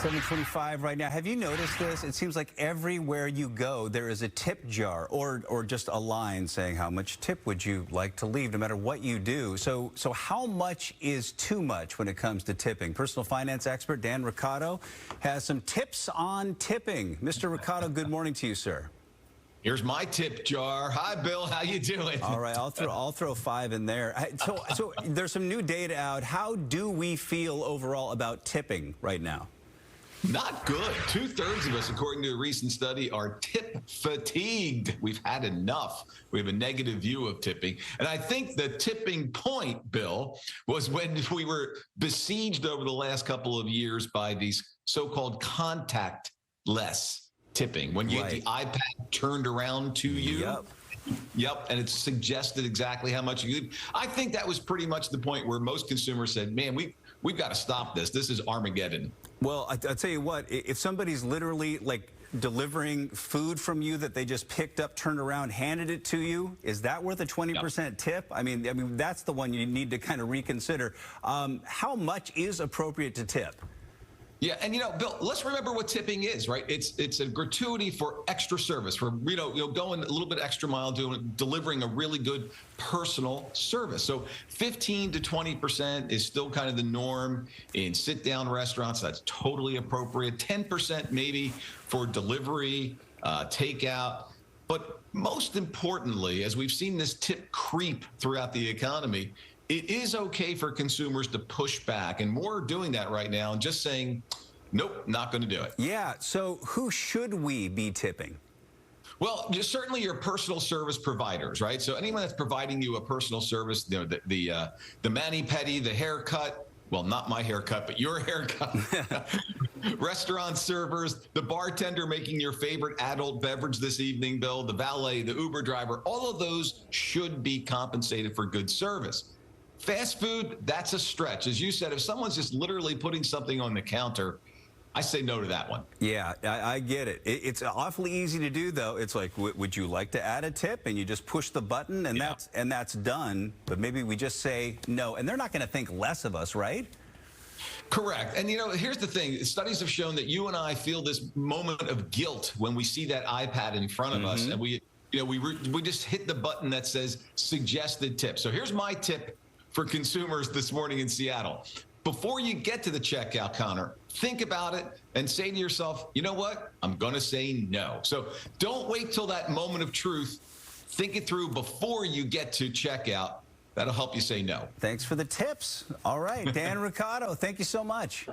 7:25 right now. Have you noticed this? It seems like everywhere you go, there is a tip jar or just a line saying how much tip would you like to leave, no matter what you do. So how much is too much when it comes to tipping? Personal finance expert Dan Roccato has some tips on tipping. Mr. Roccato, good morning to you, sir. Here's my tip jar. Hi, Bill. How you doing? All right, I'll throw 5 in there. So there's some new data out. How do we feel overall about tipping right now? Not good. 2/3 of us, according to a recent study, are tip fatigued. We've had enough. We have a negative view of tipping. And I think the tipping point, Bill, was when we were besieged over the last couple of years by these so-called contactless tipping. When you get the iPad turned around to you. Yep, and it suggested exactly how much you leave. I think that was pretty much the point where most consumers said, man, we've got to stop this. This is Armageddon. Well, I'll tell you what, if somebody's literally like delivering food from you that they just picked up, turned around, handed it to you, is that worth a 20% tip? I mean, that's the one you need to kind of reconsider. How much is appropriate to tip? Yeah, and Bill, let's remember what tipping is, right? It's a gratuity for extra service, for going a little bit extra mile, delivering a really good personal service. So 15 to 20% is still kind of the norm in sit-down restaurants. That's totally appropriate. 10% maybe for delivery, takeout. But most importantly, as we've seen this tip creep throughout the economy, it is okay for consumers to push back, and more are doing that right now and just saying, nope, not going to do it. Yeah, so who should we be tipping? Well, certainly your personal service providers, right? So anyone that's providing you a personal service, the mani-pedi, the haircut, well, not my haircut, but your haircut. Restaurant servers, the bartender making your favorite adult beverage this evening, Bill, the valet, the Uber driver, all of those should be compensated for good service. Fast food, that's a stretch. As you said, if someone's just literally putting something on the counter, I say no to that one. Yeah, I get it. It's awfully easy to do, though. It's like, would you like to add a tip? And you just push the button, and that's done. But maybe we just say no, and they're not going to think less of us, right? Correct. And, here's the thing. Studies have shown that you and I feel this moment of guilt when we see that iPad in front of us, and we just hit the button that says suggested tip. So here's my tip for consumers this morning in Seattle. Before you get to the checkout counter, think about it and say to yourself, you know what? I'm going to say no. So don't wait till that moment of truth. Think it through before you get to checkout. That'll help you say no. Thanks for the tips. All right, Dan Roccato, thank you so much.